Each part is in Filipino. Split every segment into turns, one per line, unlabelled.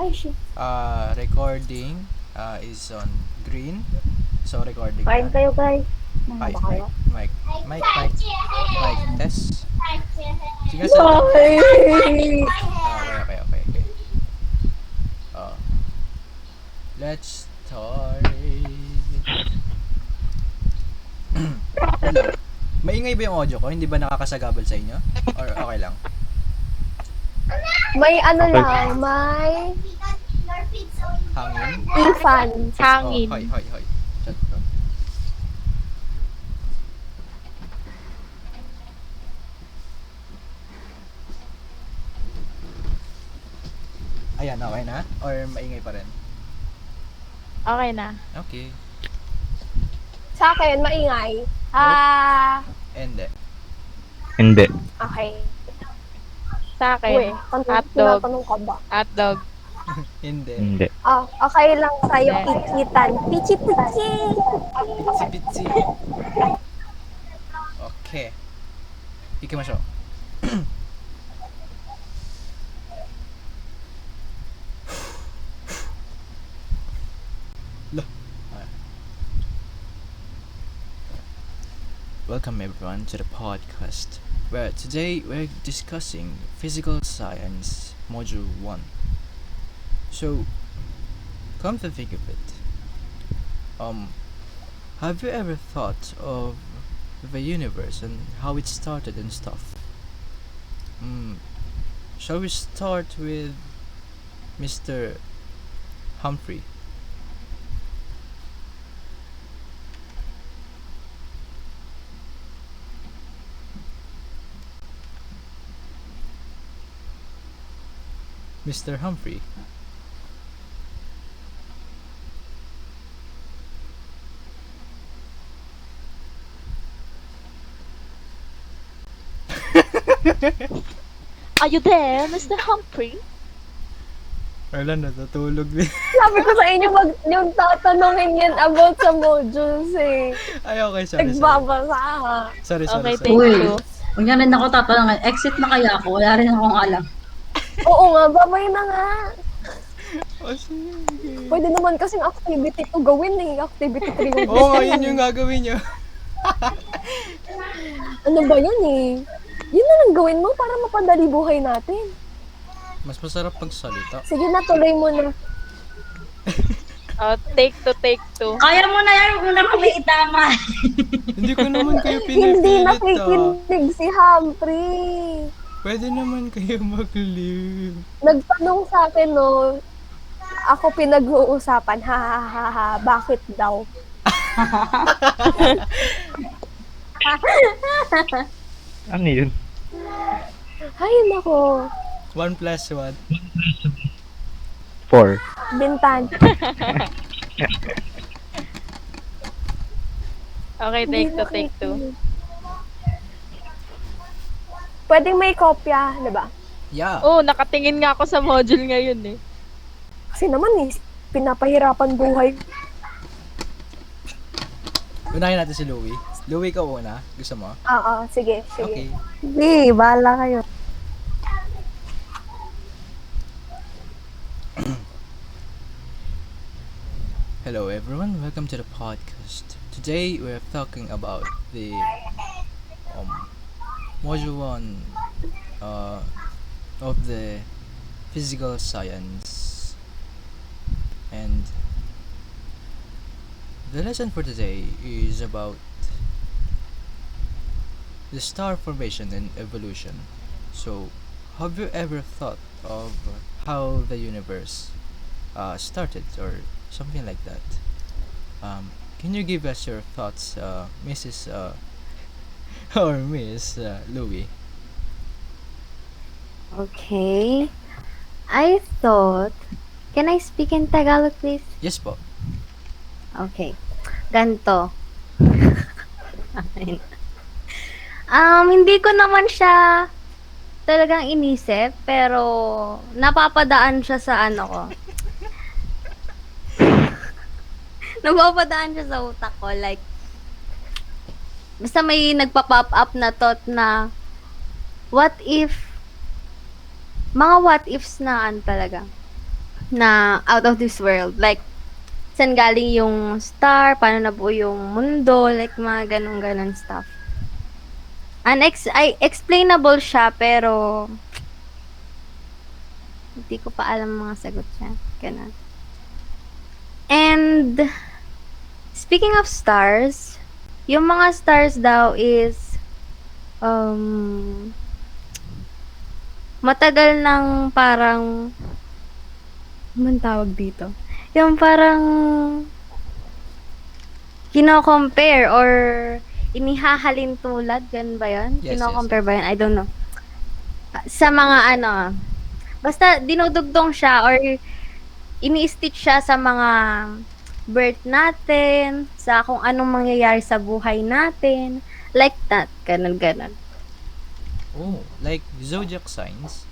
Ay, shit.
Recording is on green. So recording
Kain
na.
kayo, guys. Mga
Mic,
ba kayo?
mic, mic, mic, mic, mic, test. Sige, salita mo.
Ay!
Okay. Let's start. Hello. Maingay ba yung audio ko? Hindi ba nakakasagabal sa inyo? Or okay lang?
May ano
Okay.
lang, may
Hangin?
ifan.
Hangin.
Hoy. Chat ko. Ayan, okay na? Or maingay pa rin?
Okay na.
Okay.
Sa akin, maingay.
Hindi.
Hindi.
Okay.
Sa
Uy,
akin, hotdog.
tinatanong ka ba?
Hotdog.
Hindi.
Hindi.
Okay lang sa'yo,
Hindi.
pichitan. Pichi-pichi!
Pitsi. Okay. Ikimasho. Lah. Welcome everyone to the podcast, where today we're discussing physical science module 1. So, come to think of it, have you ever thought of the universe and how it started and stuff? Shall we start with Mr. Humphrey? Mr. Humphrey.
Are you there, Mr. Humphrey?
Wala, natutulog din.
Sabi ko sa inyo, wag yung tatanungin yan about sa modules eh.
Ay, okay, sorry.
Nagbabasa ha.
Sorry.
Okay, thank
Uy,
you.
huwag na rin ako tatanungan. Exit na kaya ako. Wala rin akong alam.
Oo nga, babay na nga.
Oh, sige.
Pwede naman kasing activity to gawin eh. Activity 3 yung
Oo nga, yun yung gagawin nyo.
Ano ba yun eh? Yun na lang gawin mo para mapadali buhay natin.
Mas masarap pagsalita.
Sige na, tuloy mo na.
Oh, take two.
Kaya mo na yan. Huwag mo na kami itama.
Hindi ko naman kayo
Hindi
pinipilit
nakikinig si Humphrey.
Pwede naman kayo mag-leave.
Nagtanong sa akin, no, ako pinag-uusapan, ha, bakit daw?
Ano yun?
Ay, nako,
1 plus 1.
4.
bintan.
Okay, take two.
Pwedeng may kopya, di ba?
Yeah.
Oh, nakatingin nga ako sa module ngayon eh.
Kasi naman eh, pinapahirapan buhay.
Unahin natin si Louie. Louie, ka una. Gusto mo?
Oo, sige.
Okay.
Sige, bahala kayo.
Hello everyone, welcome to the podcast. Today we're talking about the module 1 of the physical science, and the lesson for today is about the star formation and evolution. So, have you ever thought of how the universe started or something like that? Can you give us your thoughts, Mrs. or Miss Louie?
Okay. I thought, can I speak in Tagalog, please?
Yes po.
Okay. Ganto. Hindi ko naman siya talagang inisip, pero napapadaan siya sa ano ko. Napapadaan siya sa utak ko. Like, basta may nagpa-pop up na thought na, what if, mga what ifs na talaga. na out of this world. Like, saan galing yung star, paano nabuo yung mundo, like mga ganun-ganon stuff. Explainable siya, pero hindi ko pa alam mga sagot niya. Ganun. And, speaking of stars, yung mga stars daw is, um, matagal ng parang, man tawag dito? Yung parang, kino-compare or inihahalin tulad, ganun ba yun?
Yes, yes,
Kino-compare
yes.
ba yun? I don't know. Sa mga ano, basta dinudugtong siya or ini-stitch siya sa mga birth natin, sa kung anong mangyayari sa buhay natin, like that, ganun-ganon.
Oh, like zodiac signs,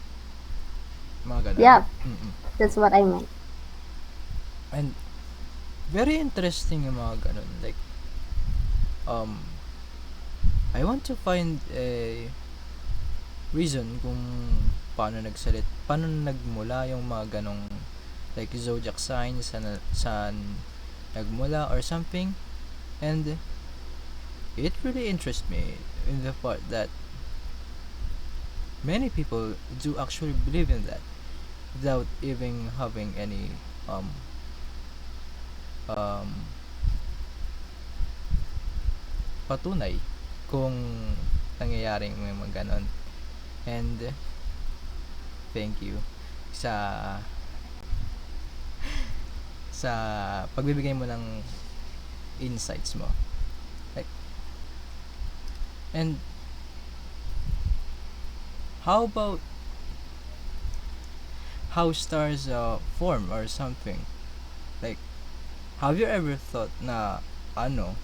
mga ganun.
Yeah,
Mm-mm.
that's what I meant.
And very interesting yung mga ganun. Like, um, I want to find a reason kung paano nagmula yung mga ganong like zodiac signs, saan nagmula or something. And it really interests me in the part that many people do actually believe in that without even having any um, patunay kung nangyayaring may mga ganon. And thank you sa sa pagbibigay mo ng insights mo. Like, and how about how stars form or something? Like, have you ever thought na ano,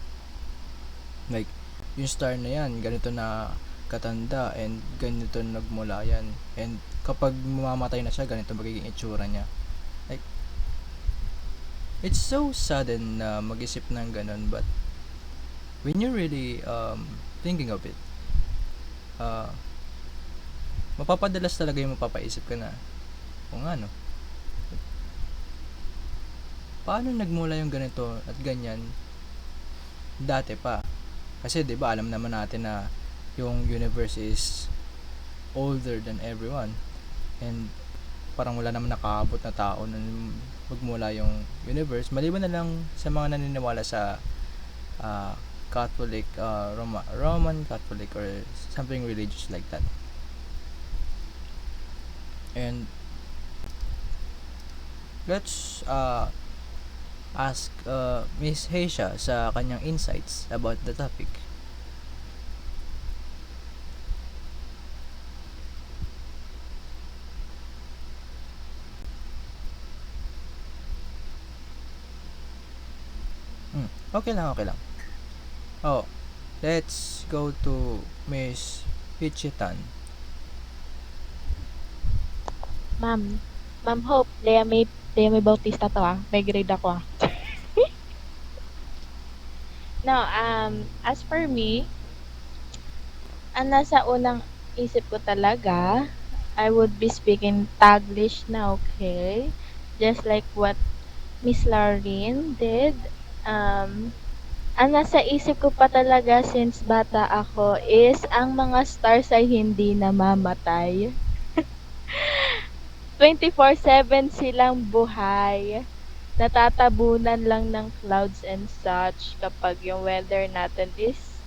like, yung star na yan, ganito na katanda and ganito nagmula yan. And kapag mamamatay na siya, ganito magiging itsura niya. Like, it's so sudden na mag-isip ng ganun, but when you're really thinking of it, uh, mapapadalas talaga yung mapapaisip ka na, kung ano, paano nagmula yung ganito at ganyan dati pa? Kasi 'di ba alam naman natin na yung universe is older than everyone, and parang wala naman nakaabot na tao na magmula yung universe maliban na lang sa mga naniniwala sa Catholic, Roman Catholic or something religious like that. And let's ask Miss Heisha sa kanyang insights about the topic. Okay lang, okay lang. Oh, let's go to Miss Pichitan.
Ma'am. Ma'am Hope, Lea May Bautista to ah. May grade ako ah. No, as for me, ang nasa unang isip ko talaga, I would be speaking Taglish na, okay? Just like what Miss Lauren did. Ang nasa isip ko pa talaga since bata ako is ang mga stars ay hindi namamatay. 24/7 silang buhay. Natatabunan lang ng clouds and such kapag yung weather natin is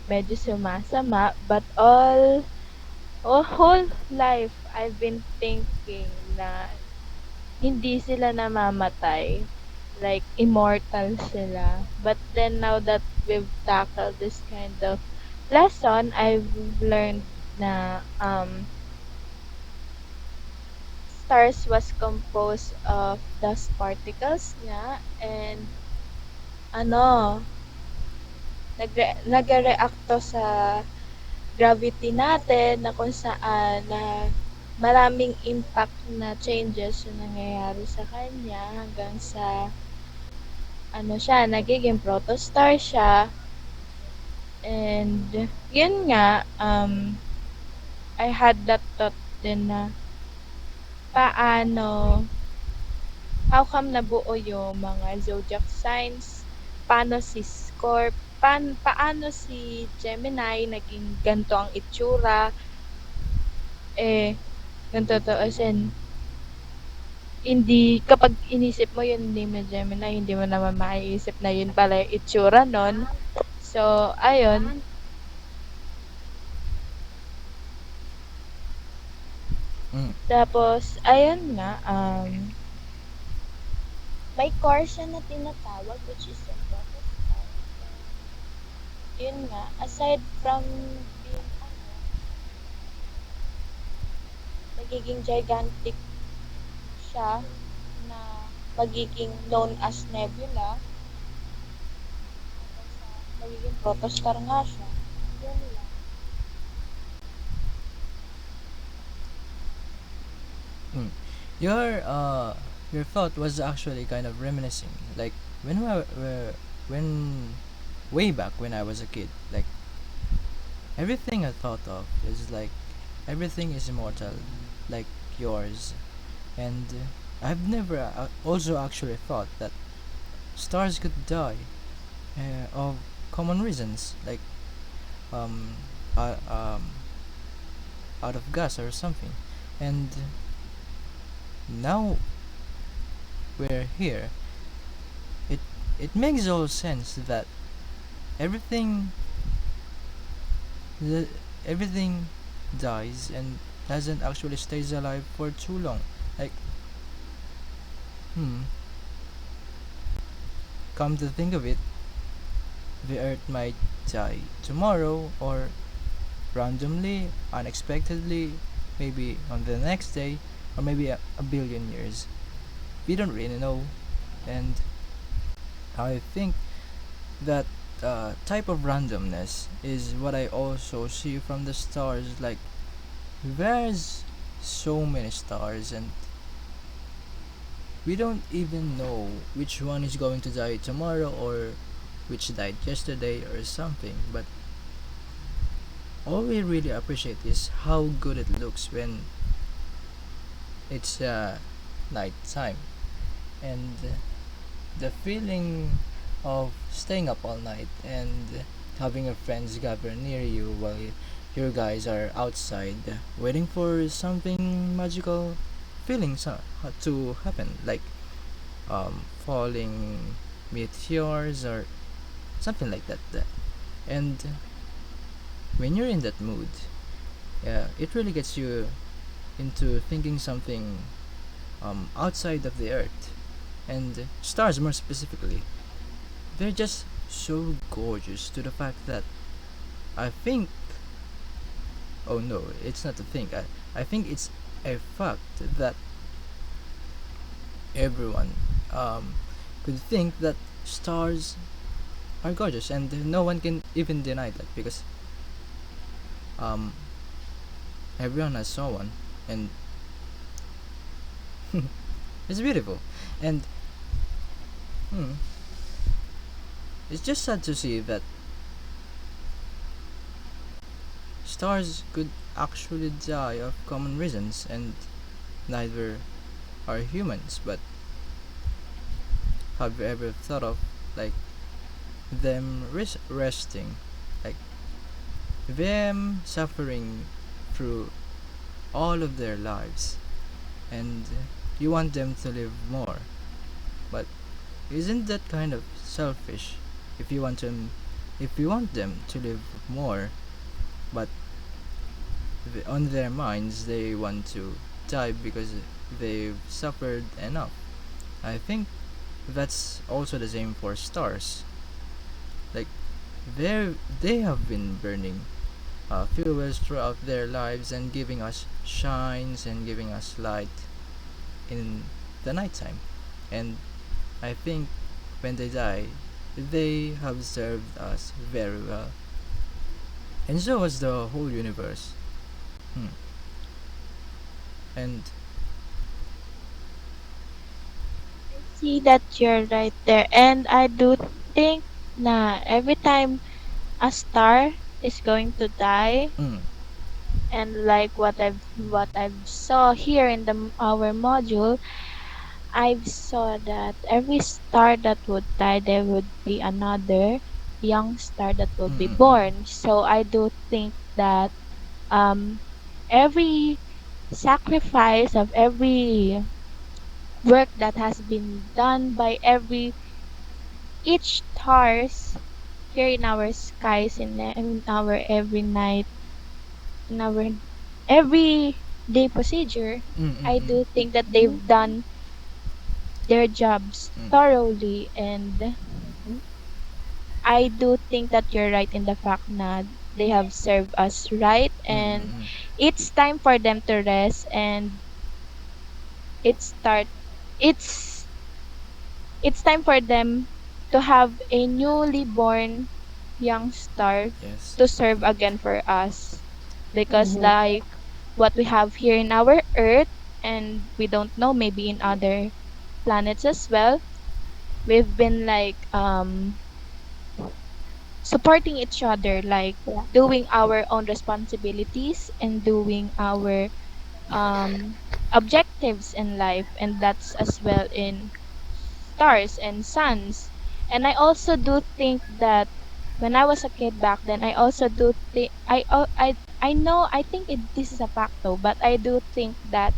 medyo sumasama. But whole life, I've been thinking na hindi sila namamatay. Like, immortal sila. But then now that we've tackled this kind of lesson, I've learned na stars was composed of dust particles nga and ano, nagre-react to sa gravity natin na kung saan na maraming impact na changes yung nangyayari sa kanya hanggang sa ano siya, nagiging protostar siya. And yun nga, I had that thought din na paano how come nabuo yung mga zodiac signs, paano si paano si Gemini naging ganito ang itsura, eh, ganito to, as in, hindi, kapag inisip mo yun, hindi mo Gemini, hindi mo naman maiisip na yun pala yung itsura nun. So, ayun.
Mm.
Tapos, ayun nga, may course siya na tinatawag, which is yung protestant. Yun nga, aside from being, nagiging gigantic siya na magiging known as nebula, magiging protostar nga siya. Yun lang.
Mm. Your your thought was actually kind of reminiscing, like when way back when I was a kid, like everything I thought of is like everything is immortal, like yours, and I've never also actually thought that stars could die of common reasons, like um, uh, um, out of gas or something, and now we're here. It it makes all sense that everything the, everything dies and doesn't actually stays alive for too long. Like, hmm, come to think of it, the Earth might die tomorrow or randomly, unexpectedly, maybe on the next day, or maybe a billion years. We don't really know, and I think that type of randomness is what I also see from the stars. Like, there's so many stars, and we don't even know which one is going to die tomorrow or which died yesterday or something. But all we really appreciate is how good it looks when it's night time, and the feeling of staying up all night and having your friends gather near you while you guys are outside waiting for something magical feelings to happen, like falling meteors or something like that. And when you're in that mood, it really gets you into thinking something outside of the earth, and stars more specifically. They're just so gorgeous to the fact that I think, oh no, it's not a thing. I think it's a fact that everyone could think that stars are gorgeous, and no one can even deny that because um, everyone has saw one, and it's beautiful. And hmm, it's just sad to see that stars could actually die of common reasons, and neither are humans. But have you ever thought of like them resting, like them suffering through all of their lives, and you want them to live more? But isn't that kind of selfish? If you want them, if you want them to live more, but on their minds they want to die because they've suffered enough. I think that's also the same for stars. Like, they have been burning fuels throughout their lives and giving us shines and giving us light in the nighttime. And I think when they die, they have served us very well. And so has the whole universe. Hmm. And
See that you're right there. And I do think na every time a star is going to die,
mm,
and like what I've saw here in the our module, I've saw that every star that would die, there would be another young star that will be
Mm-mm-mm.
born. So I do think that um, every sacrifice of every work that has been done by every each stars here in our skies in our every night in our every day procedure, I
Mm-mm-mm.
do think that
Mhm.
they've done their jobs
Mm.
thoroughly, and
Mhm.
I do think that you're right in the fact that they have served us right, and
Mm-mm-mm.
it's time for them to rest, and it start it's it's time for them to have a newly born young star
Yes.
to serve
Mm.
again for us, because
Mhm.
like what we have here in our earth, and we don't know, maybe in other planets as well, we've been like supporting each other, like
Yeah.
doing our own responsibilities and doing our um objectives in life, and that's as well in stars and suns. And I also do think that when I was a kid back then, I also do think I know, I think this is a fact though, but I do think that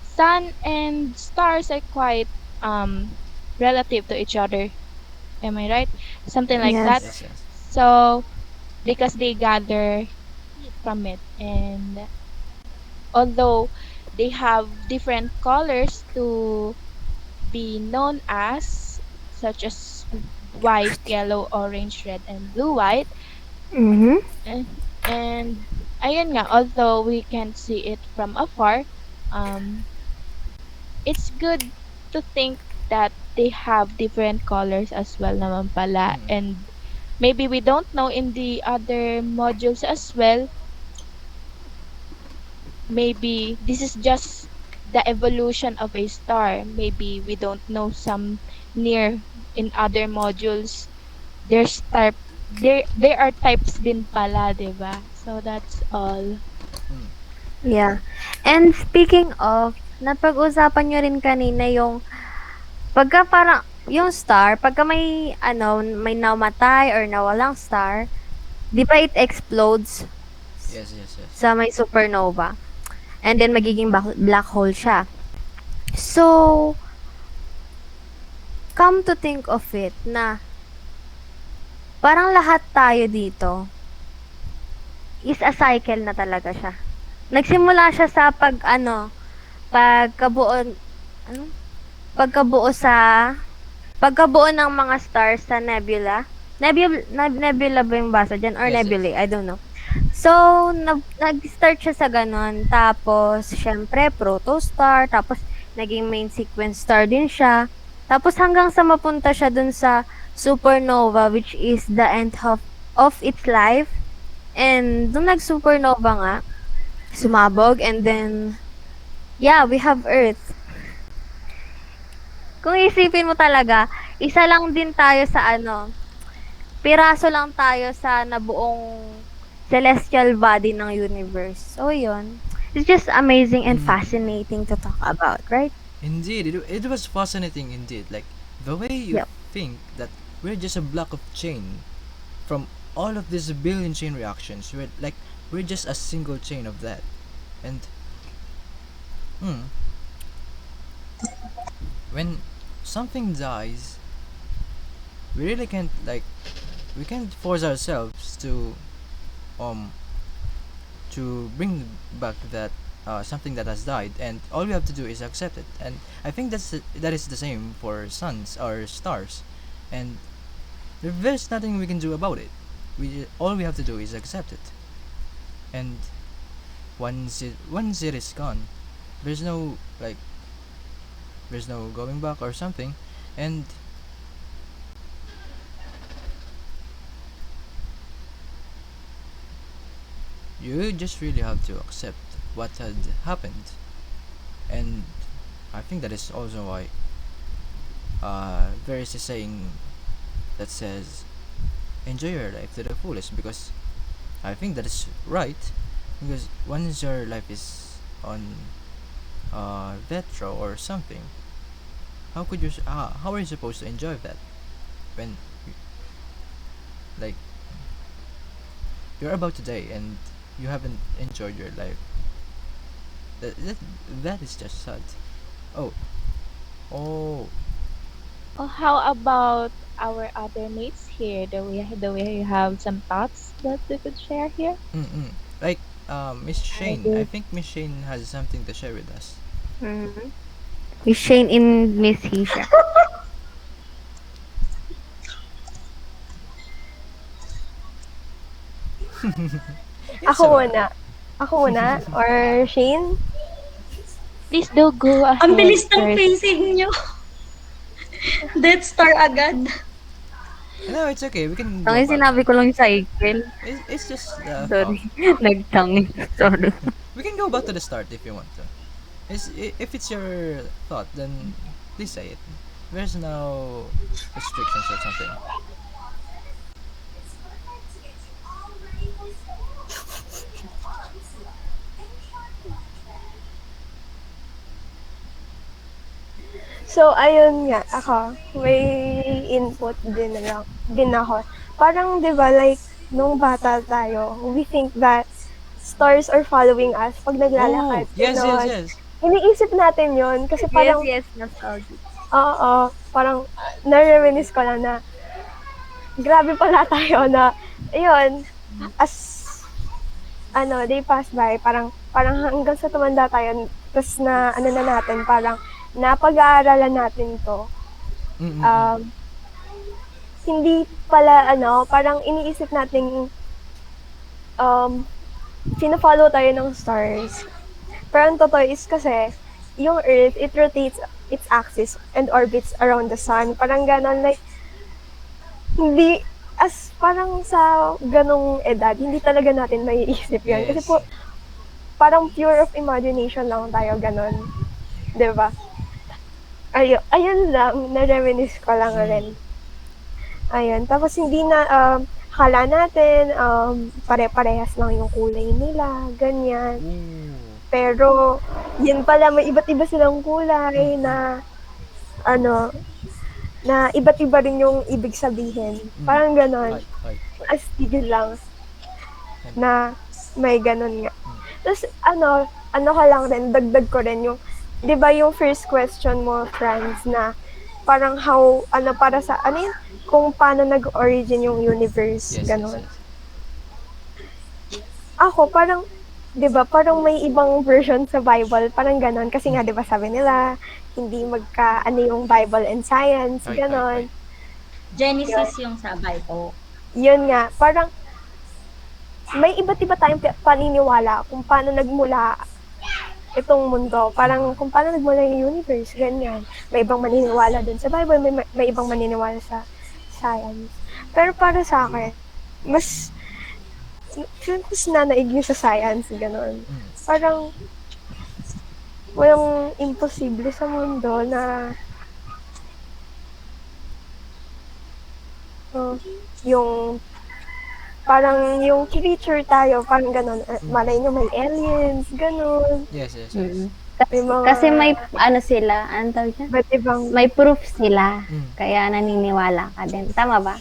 sun and stars are quite relative to each other. Am I right? Something like that.
Yes.
Yes, yes.
So because they gather heat from it, and although they have different colors to be known as, such as white, yellow, orange, red, and blue white.
Mhm.
And ayun nga, although we can't see it from afar, um, it's good to think that they have different colors as well naman pala.
Mm-mm.
And maybe we don't know in the other modules as well, maybe this is just the evolution of a star. Maybe we don't know some near in other modules. There's type there are types din pala, 'di ba? So that's all.
Mm.
Yeah. And speaking of, napag-usapan niyo rin kanina yung pagka parang yung star, pagka may ano, may namatay or nawalang star, 'di ba it explodes
Yes, yes, yes.
sa may supernova and then magiging black hole siya. So, come to think of it na parang lahat tayo dito is a cycle na talaga siya. Nagsimula siya sa pagkabuo ano? Pagkabuo sa pagkabuo ng mga stars sa nebula. Nebula ba yung basa diyan or
Yes, yes.
nebulae? I don't know. So, nag-start siya sa gano'n. Tapos, syempre, protostar. Tapos, naging main sequence star din siya. Tapos, hanggang sa mapunta siya dun sa supernova, which is the end of its life. And, nung nag-supernova nga, sumabog. And then, yeah, we have Earth. Kung isipin mo talaga, isa lang din tayo sa piraso lang tayo sa nabuong celestial body ng universe. So, yun. It's just amazing and
Mm-mm.
fascinating to talk about, right?
Indeed, it was fascinating indeed. Like the way you
Yep.
think that we're just a block of chain from all of these billion chain reactions. We're just a single chain of that. And hmm, when something dies, we really can't we can't force ourselves um to bring back that something that has died, and all we have to do is accept it. And I think that is the same for suns or stars, and there's nothing we can do about it. All we have to do is accept it, and once it is gone, there's no there's no going back or something, and you just really have to accept what had happened. And I think that is also why there is a saying that says enjoy your life to the fullest, because I think that is right, because once your life is on death row or something, how are you supposed to enjoy that when like you're about to die and you haven't enjoyed your life? That that, that is just sad. Oh, oh,
Oh, how about our other mates here? Do we have some thoughts that we could share here?
mm-mm. Like Miss
I
Shane. I
do.
think Miss Shane has something to share with us.
Mhm. Miss Shane in Miss Hisha.
It's
Ako
alright.
muna. Ako muna? Or Shane?
Please do go
Ang
ahead
bilis ng
first.
pacing nyo. Death Star agad.
No, it's okay. We can go
Ang
back
sinabi
then.
ko lang yung cycle.
It's just the thought.
Sorry. Nagtangin. Sorry.
We can go back to the start if you want to. If it's your thought, then please say it. There's no restrictions or something.
So, ayun nga, ako, may input din ako. Parang, di ba, like, nung bata tayo, we think that stars are following us pag naglalakad.
Oh, yes, yes,
Ganon.
yes.
Iniisip natin yon kasi
Yes,
parang,
yes. Nostalgic.
oo, parang, nare-reminisce ko lang na, grabe pala tayo na, ayun, as, they pass by, parang hanggang sa tumanda tayo, tapos na, natin, parang, napag-aaralan natin to.
Mm-mm.
Um, hindi pala, parang iniisip nating, fina-follow tayo ng stars. Pero ang totoo is kasi, yung Earth, it rotates its axis and orbits around the sun. Parang ganon, like, hindi, parang sa ganong edad, hindi talaga natin maiisip yun. Kasi
Yes.
po, parang pure of imagination lang tayo, ganon. 'Di ba? Ayun lang, na-reminisce ko lang
Mm.
rin. Ayun, tapos hindi na, akala natin, pare-parehas lang yung kulay nila, ganyan.
Ooh.
Pero, yun pala, may iba't iba silang kulay na, ano, na iba't iba rin yung ibig sabihin. Parang ganon.
Ay.
Astigil lang na may ganon nga.
Mm.
Tapos, ano ka lang rin, dagdag ko rin yung, di ba yung first question mo, Franz, na parang para sa, yun? Kung paano nag-origin yung universe,
Yes, yes,
ganon.
yes.
Ako, parang, di ba, parang may ibang version sa Bible, parang ganon. Kasi nga, di ba, sabi nila, hindi yung Bible and science,
Right,
ganon.
right.
Genesis yung sa Bible.
Yun nga, parang, may iba't iba tayong paniniwala kung paano nagmula itong mundo. Parang kung paano nagmula yung universe, ganyan. May ibang maniniwala dun sa Bible, may ibang maniniwala sa science. Pero para sa akin, mas nanaig yung sa science, gano'n.
Mm.
Parang walang imposible sa mundo na yung parang yung creature tayo, parang gano'n. Malay nyo may aliens, gano'n.
Yes, yes, yes.
Mm.
May mga
Kasi may sila, ano tawag dyan?
iba't ibang
May proof sila.
Mm.
Kaya naniniwala ka din. Tama ba?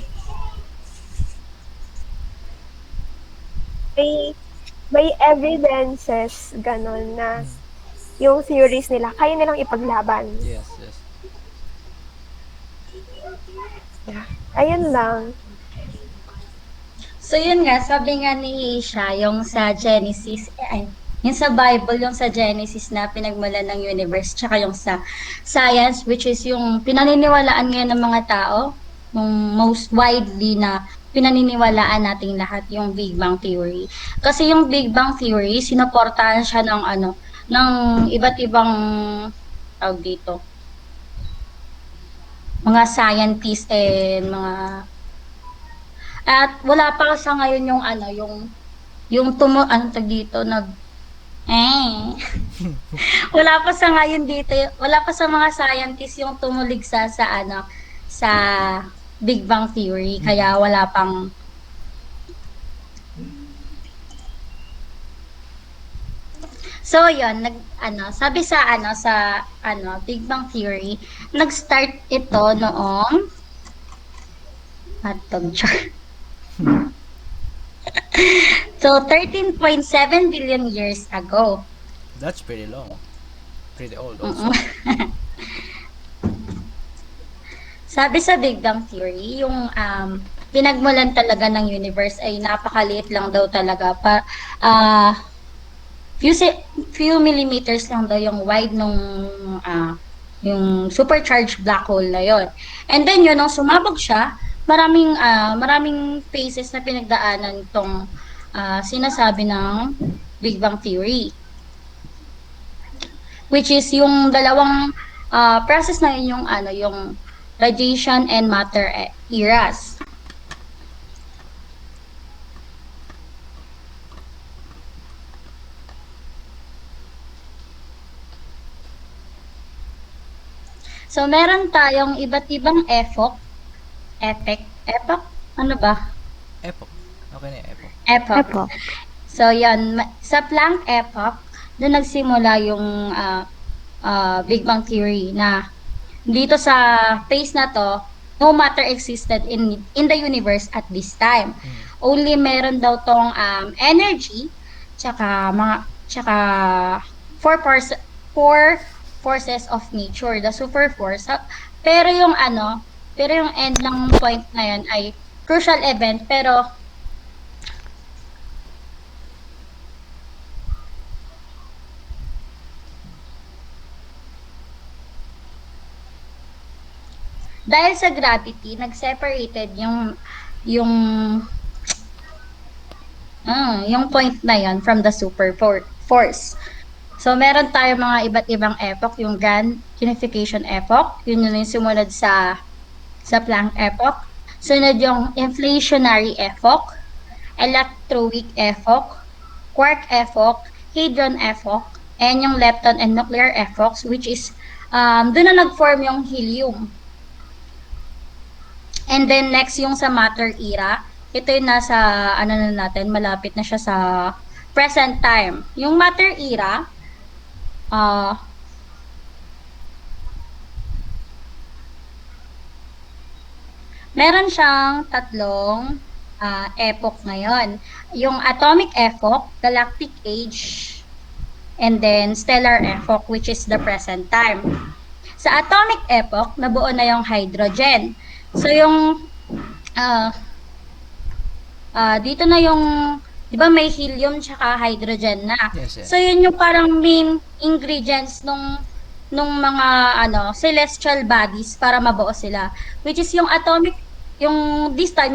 may evidences gano'n na yung theories nila kaya nilang ipaglaban.
Yes, yes.
Ayun lang.
So yun nga, sabi nga ni Isha, yung sa Genesis, yung sa Bible, yung sa Genesis na pinagmulan ng universe, tsaka yung sa science, which is yung pinaniniwalaan ngayon ng mga tao, yung most widely na pinaniniwalaan nating lahat, yung Big Bang Theory. Kasi yung Big Bang Theory, sinuportahan siya ng ng iba't ibang tawag dito, mga scientists and mga at wala pa sa ngayon yung tag dito wala pa sa ngayon dito, wala pa sa mga scientists yung tumuligsa sa Big Bang Theory, kaya wala pang So, yun, sabi sa, Big Bang Theory, nag-start ito noong, atong, char. So, 13.7 billion years ago.
That's pretty long. Pretty old
Mm-mm.
also.
Sabi sa Big Bang Theory, yung pinagmulan talaga ng universe ay napakaliit lang daw talaga. Ah, few, few millimeters lang daw yung wide nung yung supercharged black hole na yon. And then yun, nung sumabog siya, maraming phases na pinagdaanan itong sinasabi ng Big Bang Theory. Which is yung dalawang process na yun, yung radiation and matter eras. So, meron tayong iba't ibang epoch, ano ba?
Epoch. Okay na yung epoch.
Epoch.
Epoch.
So, yan, sa Planck epoch, doon nagsimula yung Big Bang Theory na dito sa phase na to, no matter existed in the universe at this time. Only meron daw tong energy, tsaka four forces of nature, the super force. Pero yung pero yung end ng point na yun ay crucial event, pero dahil sa gravity, nag-separated yung yung point na yon from the force. So, meron tayo mga iba't ibang epoch, yung Grand Unification Epoch, yun yung sumunod sa Planck Epoch. Sunod yung Inflationary Epoch, Electroweak Epoch, Quark Epoch, Hadron Epoch, and yung Lepton and Nuclear Epochs, which is doon na nag-form yung helium. And then next yung sa matter era, ito yung nasa malapit na siya sa present time. Yung matter era, meron siyang tatlong epoch ngayon. Yung atomic epoch, galactic age, and then stellar epoch, which is the present time. Sa atomic epoch, nabuo na yung hydrogen. So yung dito na yung, di ba may helium tsaka hydrogen na.
Yes, yes.
So yun yung parang main ingredients nung mga celestial bodies para mabuo sila. Which is yung this time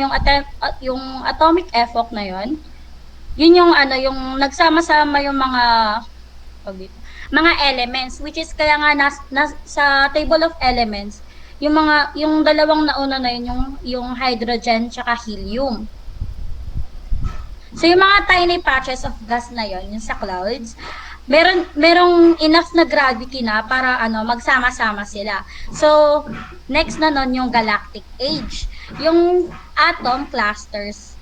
yung atomic epoch na yun yung yung nagsama-sama yung mga elements, which is kaya nga sa table of elements yung dalawang nauna na yun yung hydrogen tsaka helium. So yung mga tiny patches of gas na yon, yung sa clouds, merong enough na gravity na para magsama-sama sila. So next na nun yung galactic age. Yung atom clusters,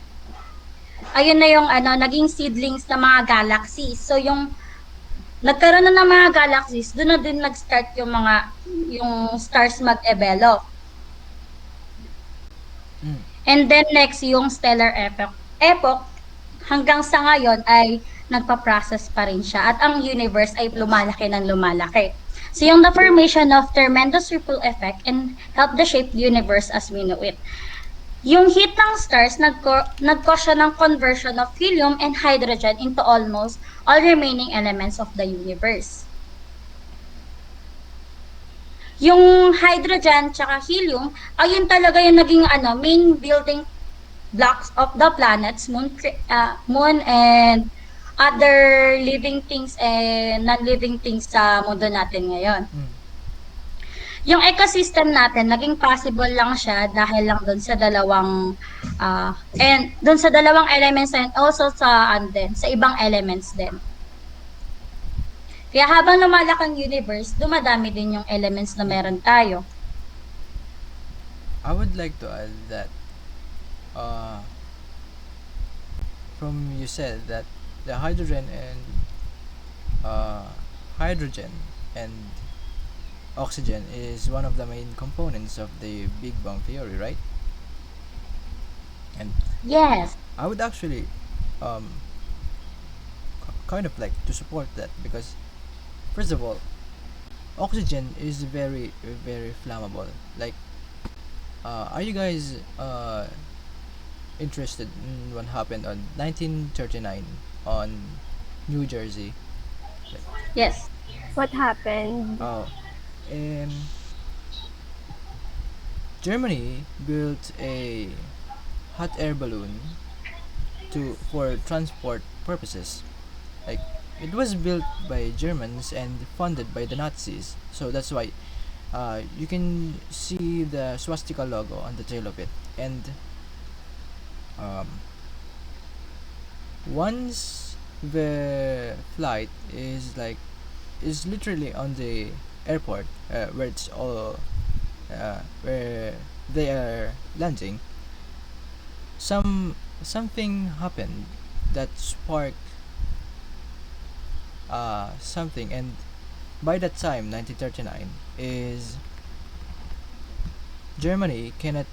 ayun na yung naging seedlings ng mga galaxies. So yung nagkaroon na ng mga galaxies, doon na din nag-start yung stars mag-develop. And then next yung stellar epoch hanggang sa ngayon ay nagpa-process pa rin siya at ang universe ay lumalaki ng lumalaki. So yung the formation of tremendous ripple effect and help the shape the universe as we know it. Yung heat ng stars nag-cause siya ng conversion of helium and hydrogen into almost all remaining elements of the universe. Yung hydrogen tsaka helium, ayun talaga yung naging main building blocks of the planets, moon and other living things and non-living things sa mundo natin ngayon. Yung ecosystem natin, naging possible lang siya dahil lang doon sa dalawang elements and also sa ibang elements din. Kaya habang lumalaki ang universe, dumadami din yung elements na meron tayo.
I would like to add that from you said that the hydrogen and uh, hydrogen and oxygen is one of the main components of the Big Bang theory, right? And
Yes.
I would actually um, kind of like to support that because, first of all, oxygen is very, very flammable. Like, are you guys interested in what happened on 1939 on New Jersey? Like,
Yes.
What happened?
oh, um, Germany built a hot air balloon to for transport purposes. Like, it was built by Germans and funded by the Nazis. So that's why you can see the swastika logo on the tail of it. And um, once the flight is literally on the airport where it's all where they are landing, something happened that sparked something, and by that time 1939 is Germany cannot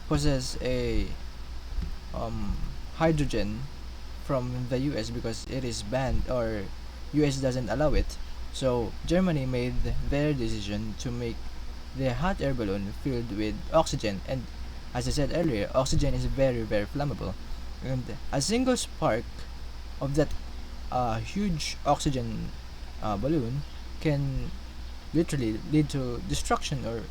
possess a um, hydrogen from the US because it is banned, or US doesn't allow it. So Germany made their decision to make the hot air balloon filled with oxygen, and as I said earlier, oxygen is very, very flammable, and a single spark of that huge oxygen balloon can literally lead to destruction or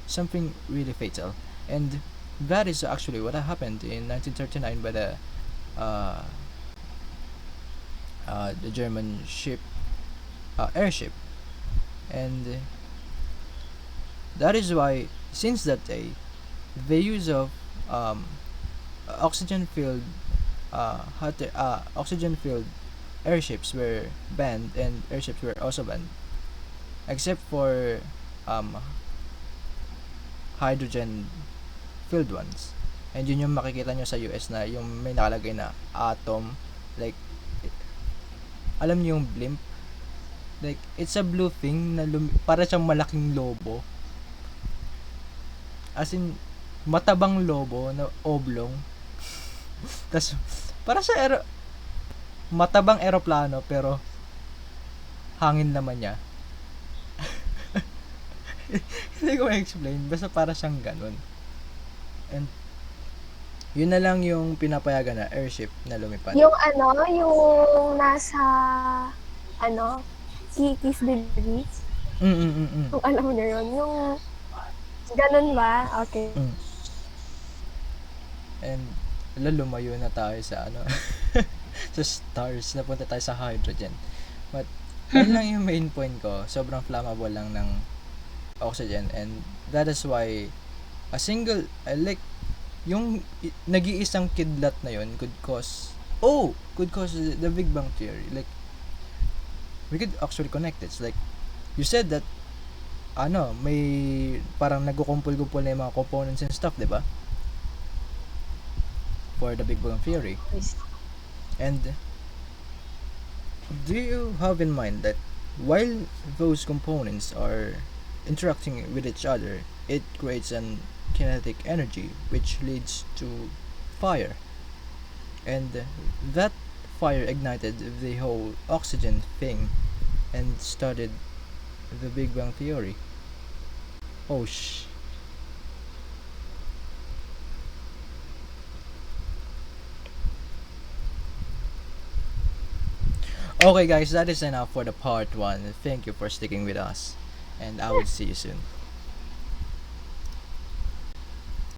something really fatal. And that is actually what happened in 1939 by uh, the German airship. And that is why, since that day, the use of um, oxygen-filled oxygen-filled airships were banned, and airships were also banned, except for um, hydrogen-filled ones. And yun yung makikita nyo sa US na yung may nakalagay na atom, like, alam niyo yung blimp? Like, it's a blue thing na para siyang malaking lobo. As in, matabang lobo na oblong. Tas, para sa matabang eroplano pero hangin naman niya. Hindi ko ma-explain. Basta para siyang ganun. And, yun na lang yung pinapayagan na airship na lumipad.
Yung yung nasa, Kiki's Delivery. Kung alam mo na yun. Yung, ganun ba? Okay.
Mm. And, lumayo na tayo sa sa stars. Napunta tayo sa hydrogen. But, yun lang yung main point ko. Sobrang flammable lang ng oxygen, and that is why a single yung nag-iisang kidlat na yun could cause the Big Bang theory. Like, we could actually connect it. Like, you said that may parang nagkukumpul-kumpul na yung mga components and stuff, diba? For the Big Bang theory. And do you have in mind that while those components are interacting with each other, it creates an kinetic energy which leads to fire, and that fire ignited the whole oxygen thing and started the Big Bang theory. Oh sh. Okay guys, that is enough for the part 1. Thank you for sticking with us, and I will see you soon.